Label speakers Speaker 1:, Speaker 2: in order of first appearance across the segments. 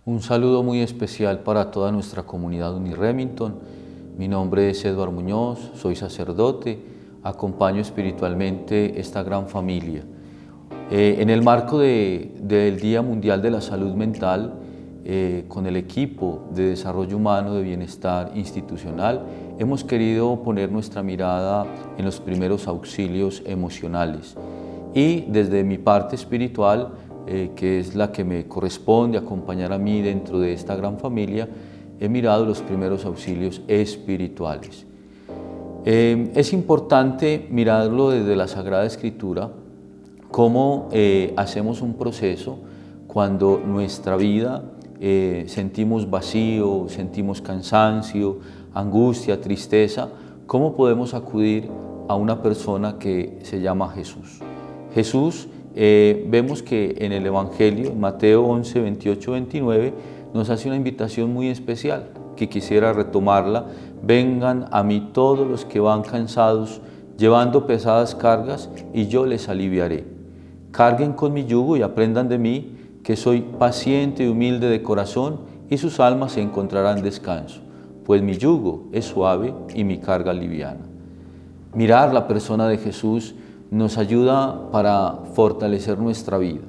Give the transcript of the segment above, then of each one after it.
Speaker 1: Un saludo muy especial para toda nuestra comunidad Uniremington. Mi nombre es Edward Muñoz, soy sacerdote, acompaño espiritualmente esta gran familia. En el marco del Día Mundial de la Salud Mental, con el equipo de Desarrollo Humano de Bienestar Institucional, hemos querido poner nuestra mirada en los primeros auxilios emocionales. Y desde mi parte espiritual, que es la que me corresponde acompañar a mí dentro de esta gran familia, he mirado los primeros auxilios espirituales. Es importante mirarlo desde la Sagrada Escritura, cómo hacemos un proceso cuando nuestra vida sentimos vacío, sentimos cansancio, angustia, tristeza, cómo podemos acudir a una persona que se llama Jesús. Jesús, vemos que en el Evangelio, en Mateo 11, 28, 29, nos hace una invitación muy especial, que quisiera retomarla. Vengan a mí todos los que van cansados, llevando pesadas cargas, y yo les aliviaré. Carguen con mi yugo y aprendan de mí, que soy paciente y humilde de corazón, y sus almas encontrarán descanso, pues mi yugo es suave y mi carga liviana. Mirar la persona de Jesús nos ayuda para fortalecer nuestra vida.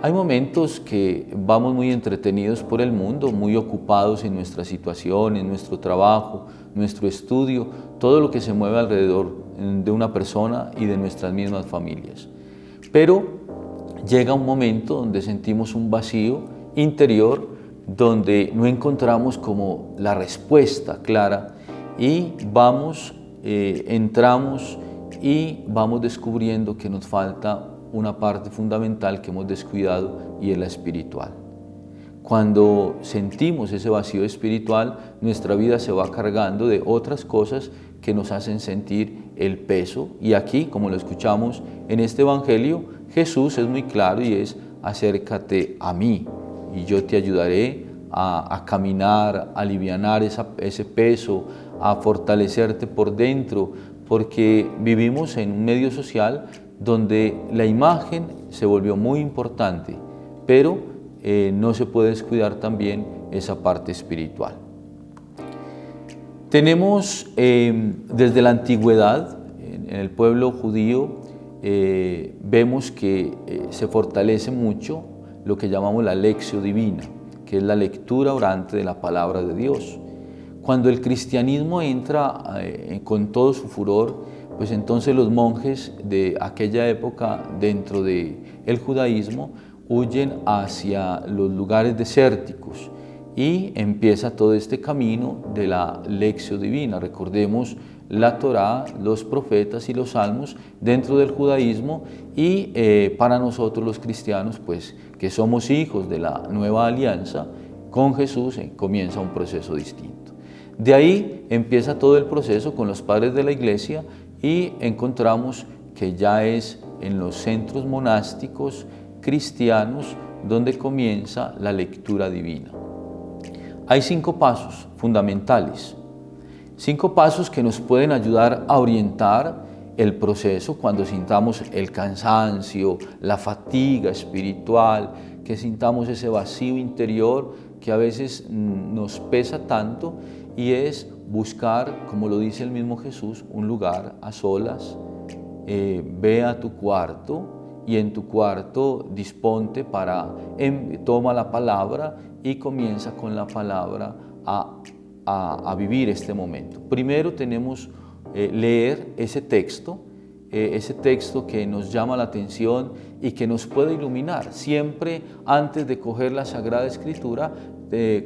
Speaker 1: Hay momentos que vamos muy entretenidos por el mundo, muy ocupados en nuestra situación, en nuestro trabajo, nuestro estudio, todo lo que se mueve alrededor de una persona y de nuestras mismas familias. Pero llega un momento donde sentimos un vacío interior, donde no encontramos como la respuesta clara y entramos y vamos descubriendo que nos falta una parte fundamental que hemos descuidado, y es la espiritual. Cuando sentimos ese vacío espiritual, nuestra vida se va cargando de otras cosas que nos hacen sentir el peso. Y aquí, como lo escuchamos en este Evangelio, Jesús es muy claro y es: acércate a mí y yo te ayudaré a caminar, a alivianar ese peso, a fortalecerte por dentro, porque vivimos en un medio social donde la imagen se volvió muy importante, pero no se puede descuidar también esa parte espiritual. Tenemos desde la antigüedad, en el pueblo judío, vemos que se fortalece mucho lo que llamamos la lección divina, que es la lectura orante de la palabra de Dios. Cuando el cristianismo entra con todo su furor, pues entonces los monjes de aquella época dentro del judaísmo huyen hacia los lugares desérticos y empieza todo este camino de la lección divina. Recordemos la Torá, los profetas y los salmos dentro del judaísmo, y para nosotros los cristianos, pues que somos hijos de la nueva alianza con Jesús, comienza un proceso distinto. De ahí empieza todo el proceso con los padres de la iglesia, y encontramos que ya es en los centros monásticos cristianos donde comienza la lectura divina. Hay 5 pasos fundamentales, 5 pasos que nos pueden ayudar a orientar el proceso cuando sintamos el cansancio, la fatiga espiritual, que sintamos ese vacío interior que a veces nos pesa tanto, y es buscar, como lo dice el mismo Jesús, un lugar a solas. Ve a tu cuarto y en tu cuarto disponte toma la palabra y comienza con la palabra a vivir este momento. Primero tenemos leer ese texto que nos llama la atención y que nos puede iluminar. Siempre antes de coger la Sagrada Escritura,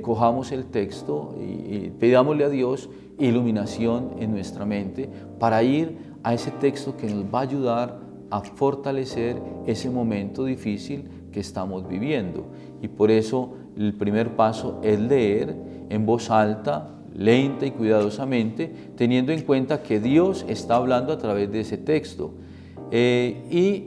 Speaker 1: cojamos el texto y pidámosle a Dios iluminación en nuestra mente para ir a ese texto que nos va a ayudar a fortalecer ese momento difícil que estamos viviendo. Y por eso el primer paso es leer en voz alta, lenta y cuidadosamente, teniendo en cuenta que Dios está hablando a través de ese texto, y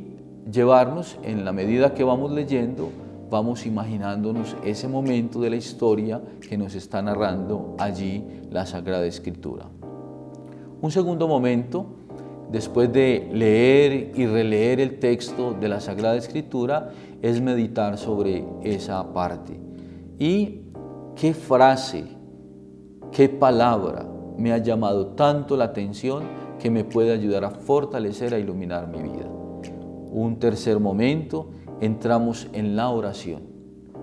Speaker 1: llevarnos, en la medida que vamos leyendo, vamos imaginándonos ese momento de la historia que nos está narrando allí la Sagrada Escritura. Un segundo momento, después de leer y releer el texto de la Sagrada Escritura, es meditar sobre esa parte. y qué frase, qué palabra me ha llamado tanto la atención que me puede ayudar a fortalecer, a iluminar mi vida. Un tercer momento, entramos en la oración.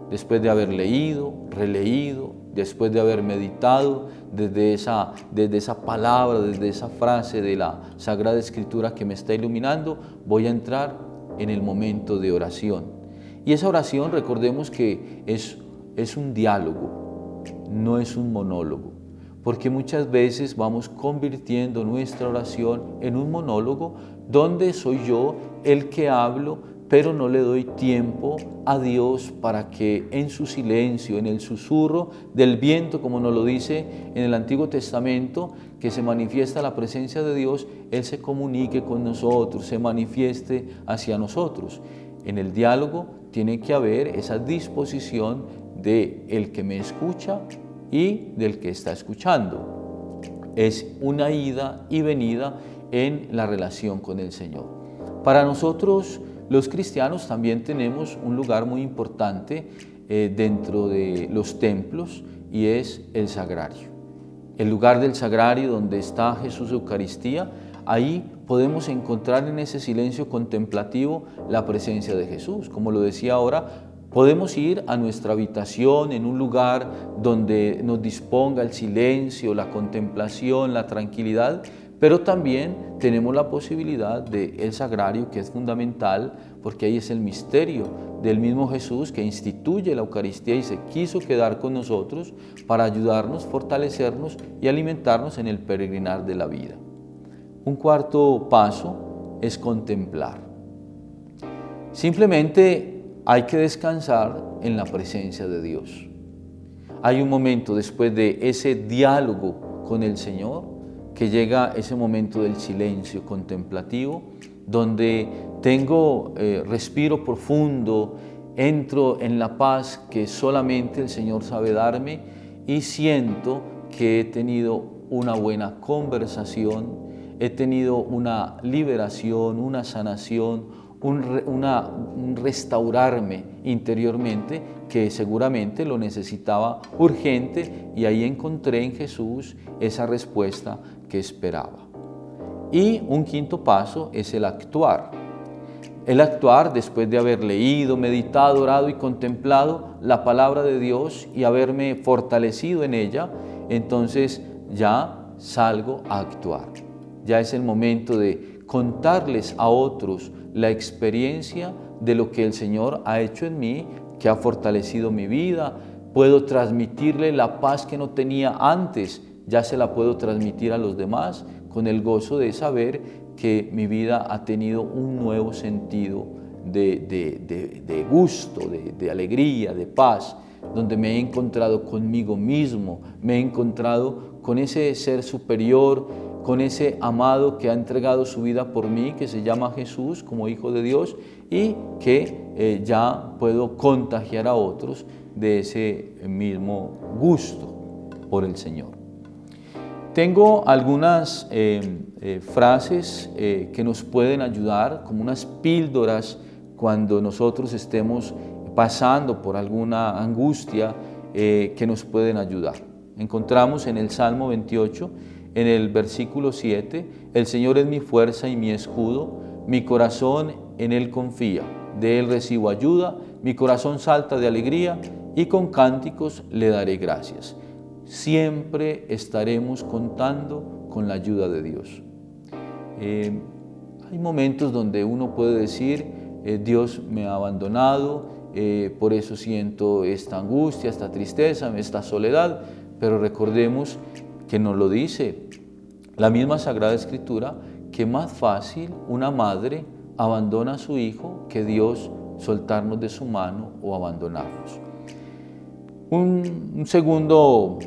Speaker 1: Después de haber leído, releído, después de haber meditado desde esa palabra, desde esa frase de la Sagrada Escritura que me está iluminando, voy a entrar en el momento de oración. Y esa oración, recordemos que es un diálogo, no es un monólogo, porque muchas veces vamos convirtiendo nuestra oración en un monólogo donde soy yo el que hablo, pero no le doy tiempo a Dios para que en su silencio, en el susurro del viento, como nos lo dice en el Antiguo Testamento, que se manifiesta la presencia de Dios, Él se comunique con nosotros, se manifieste hacia nosotros. En el diálogo tiene que haber esa disposición del que me escucha y del que está escuchando. Es una ida y venida en la relación con el Señor. Para nosotros, los cristianos, también tenemos un lugar muy importante dentro de los templos, y es el sagrario. El lugar del sagrario donde está Jesús Eucaristía, ahí podemos encontrar en ese silencio contemplativo la presencia de Jesús. Como lo decía ahora, podemos ir a nuestra habitación en un lugar donde nos disponga el silencio, la contemplación, la tranquilidad, pero también tenemos la posibilidad del sagrario, que es fundamental, porque ahí es el misterio del mismo Jesús que instituye la Eucaristía y se quiso quedar con nosotros para ayudarnos, fortalecernos y alimentarnos en el peregrinar de la vida. Un cuarto paso es contemplar. Simplemente hay que descansar en la presencia de Dios. Hay un momento después de ese diálogo con el Señor que llega ese momento del silencio contemplativo, donde respiro profundo, entro en la paz que solamente el Señor sabe darme y siento que he tenido una buena conversación, he tenido una liberación, una sanación, un restaurarme interiormente que seguramente lo necesitaba urgente, y ahí encontré en Jesús esa respuesta que esperaba. Y un quinto paso es el actuar. El actuar después de haber leído, meditado, orado y contemplado la palabra de Dios y haberme fortalecido en ella, entonces ya salgo a actuar. Ya es el momento de contarles a otros la experiencia de lo que el Señor ha hecho en mí, que ha fortalecido mi vida. Puedo transmitirle la paz que no tenía antes, ya se la puedo transmitir a los demás con el gozo de saber que mi vida ha tenido un nuevo sentido de gusto, de alegría, de paz, donde me he encontrado conmigo mismo, me he encontrado con ese ser superior, con ese amado que ha entregado su vida por mí, que se llama Jesús como Hijo de Dios, y que ya puedo contagiar a otros de ese mismo gusto por el Señor. Tengo algunas frases que nos pueden ayudar, como unas píldoras cuando nosotros estemos pasando por alguna angustia, que nos pueden ayudar. Encontramos en el Salmo 28, en el versículo 7, el Señor es mi fuerza y mi escudo, mi corazón en Él confía, de Él recibo ayuda, mi corazón salta de alegría y con cánticos le daré gracias. Siempre estaremos contando con la ayuda de Dios. Hay momentos donde uno puede decir, Dios me ha abandonado, por eso siento esta angustia, esta tristeza, esta soledad, pero recordemos que nos lo dice la misma Sagrada Escritura, que más fácil una madre abandona a su hijo que Dios soltarnos de su mano o abandonarnos. Un segundo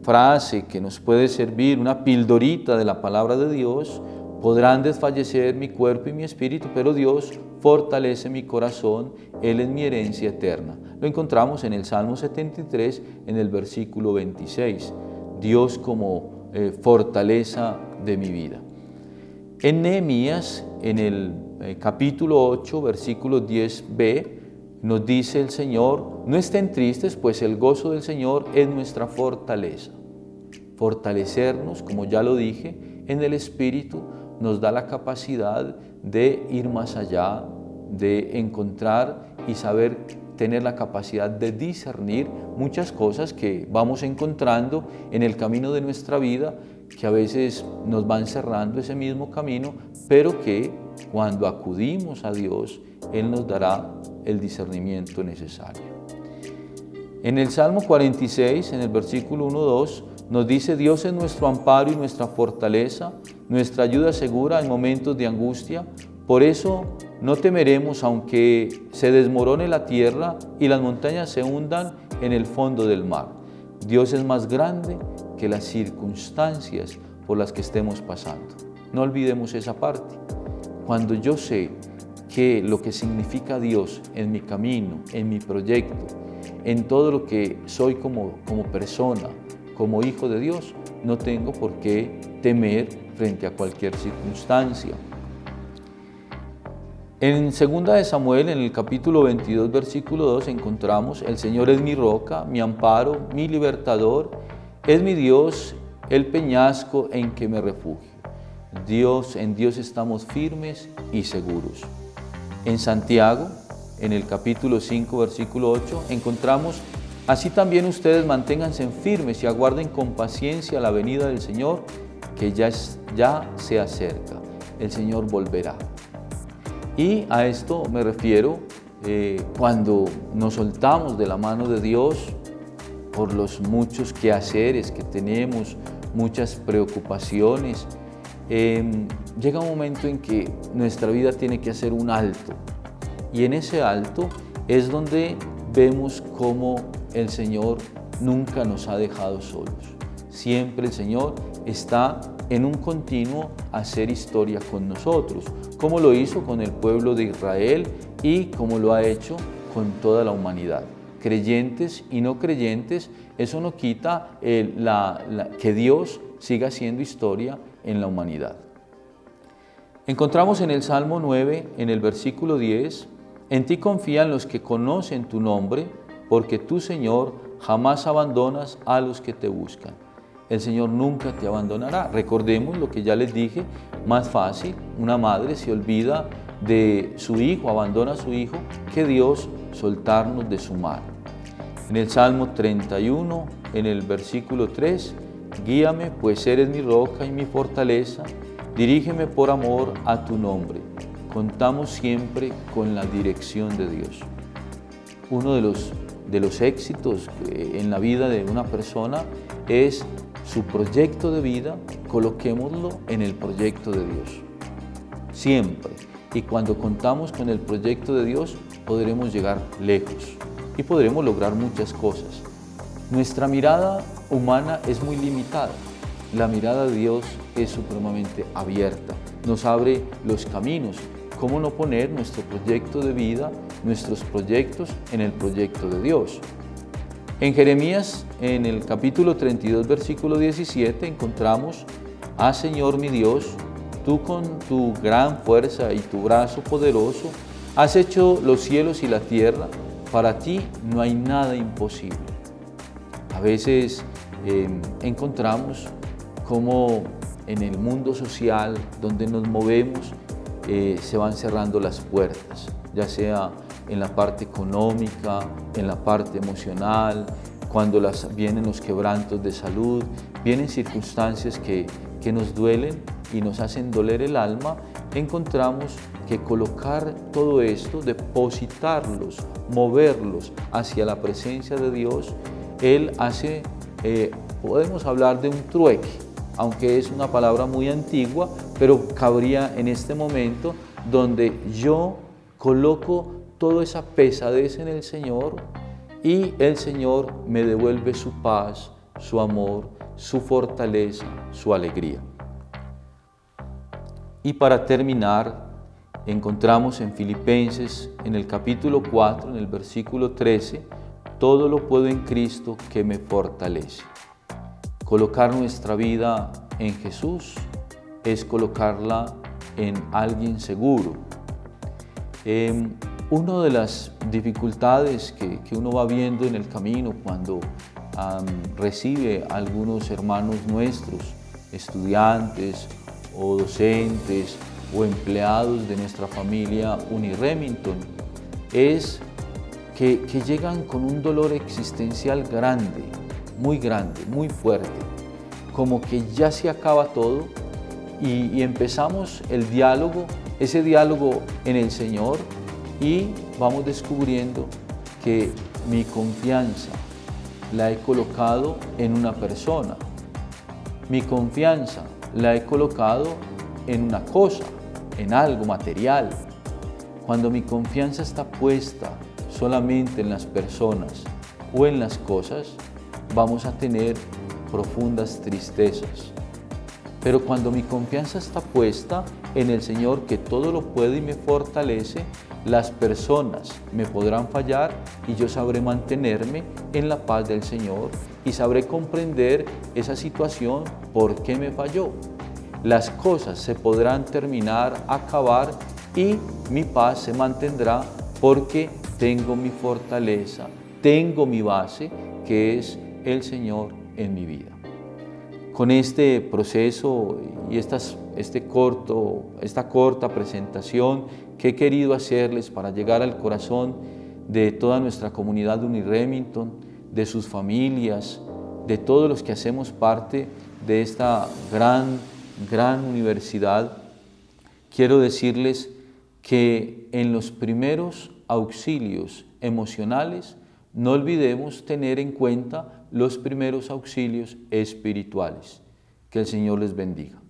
Speaker 1: frase que nos puede servir, una pildorita de la palabra de Dios: podrán desfallecer mi cuerpo y mi espíritu, pero Dios fortalece mi corazón, Él es mi herencia eterna. Lo encontramos en el Salmo 73, en el versículo 26. Dios como fortaleza de mi vida. En Nehemías, en el capítulo 8, versículo 10b, nos dice el Señor, no estén tristes, pues el gozo del Señor es nuestra fortaleza. Fortalecernos, como ya lo dije, en el Espíritu nos da la capacidad de ir más allá, de encontrar y saber tener la capacidad de discernir muchas cosas que vamos encontrando en el camino de nuestra vida, que a veces nos van cerrando ese mismo camino, pero que cuando acudimos a Dios, Él nos dará el discernimiento necesario. En el Salmo 46, en el versículo 1-2, nos dice: Dios es nuestro amparo y nuestra fortaleza, nuestra ayuda segura en momentos de angustia. Por eso no temeremos aunque se desmorone la tierra y las montañas se hundan en el fondo del mar. Dios es más grande que las circunstancias por las que estemos pasando. No olvidemos esa parte. Cuando yo sé que lo que significa Dios en mi camino, en mi proyecto, en todo lo que soy como persona, como hijo de Dios, no tengo por qué temer frente a cualquier circunstancia. En 2 de Samuel, en el capítulo 22, versículo 2, encontramos: el Señor es mi roca, mi amparo, mi libertador, es mi Dios, el peñasco en que me refugio. En Dios estamos firmes y seguros. En Santiago, en el capítulo 5, versículo 8, encontramos: así también ustedes manténganse firmes y aguarden con paciencia la venida del Señor, que ya se acerca. El Señor volverá. Y a esto me refiero cuando nos soltamos de la mano de Dios por los muchos quehaceres que tenemos, muchas preocupaciones. Llega un momento en que nuestra vida tiene que hacer un alto. Y en ese alto es donde vemos cómo el Señor nunca nos ha dejado solos. Siempre el Señor está en un continuo hacer historia con nosotros, como lo hizo con el pueblo de Israel y como lo ha hecho con toda la humanidad. Creyentes y no creyentes, eso no quita que Dios siga haciendo historia en la humanidad. Encontramos en el Salmo 9, en el versículo 10, en ti confían los que conocen tu nombre, porque tú, Señor, jamás abandonas a los que te buscan. El Señor nunca te abandonará. Recordemos lo que ya les dije, más fácil, una madre se olvida de su hijo, abandona a su hijo, que Dios soltarnos de su mano. En el Salmo 31, en el versículo 3, guíame, pues eres mi roca y mi fortaleza, dirígeme por amor a tu nombre. Contamos siempre con la dirección de Dios. Uno de los éxitos en la vida de una persona es su proyecto de vida, coloquémoslo en el proyecto de Dios. Siempre. Y cuando contamos con el proyecto de Dios, podremos llegar lejos y podremos lograr muchas cosas. Nuestra mirada humana es muy limitada. La mirada de Dios es supremamente abierta. Nos abre los caminos. ¿Cómo no poner nuestro proyecto de vida, nuestros proyectos en el proyecto de Dios? En Jeremías, en el capítulo 32, versículo 17, encontramos: ah, Señor mi Dios, tú con tu gran fuerza y tu brazo poderoso has hecho los cielos y la tierra, para ti no hay nada imposible. A veces encontramos cómo en el mundo social donde nos movemos se van cerrando las puertas, ya sea en la parte económica, en la parte emocional, cuando vienen los quebrantos de salud, vienen circunstancias que nos duelen y nos hacen doler el alma. Encontramos que colocar todo esto, depositarlos, moverlos hacia la presencia de Dios, Él hace, podemos hablar de un trueque, aunque es una palabra muy antigua, pero cabría en este momento donde yo coloco toda esa pesadez en el Señor y el Señor me devuelve su paz, su amor, su fortaleza, su alegría. Y para terminar, encontramos en Filipenses, en el capítulo 4, en el versículo 13, todo lo puedo en Cristo que me fortalece. Colocar nuestra vida en Jesús es colocarla en alguien seguro. Una de las dificultades que uno va viendo en el camino cuando recibe a algunos hermanos nuestros, estudiantes o docentes o empleados de nuestra familia Uniremington, es que llegan con un dolor existencial grande, muy fuerte, como que ya se acaba todo y empezamos el diálogo, ese diálogo en el Señor, y vamos descubriendo que mi confianza la he colocado en una persona, mi confianza la he colocado en una cosa, en algo material. Cuando mi confianza está puesta solamente en las personas o en las cosas, vamos a tener profundas tristezas. Pero cuando mi confianza está puesta en el Señor, que todo lo puede y me fortalece, las personas me podrán fallar y yo sabré mantenerme en la paz del Señor y sabré comprender esa situación, por qué me falló. Las cosas se podrán terminar, acabar, y mi paz se mantendrá porque tengo mi fortaleza, tengo mi base, que es el Señor en mi vida. Con este proceso y esta corta presentación que he querido hacerles para llegar al corazón de toda nuestra comunidad de Uniremington, de sus familias, de todos los que hacemos parte de esta gran universidad, quiero decirles que en los primeros auxilios emocionales no olvidemos tener en cuenta los primeros auxilios espirituales. Que el Señor les bendiga.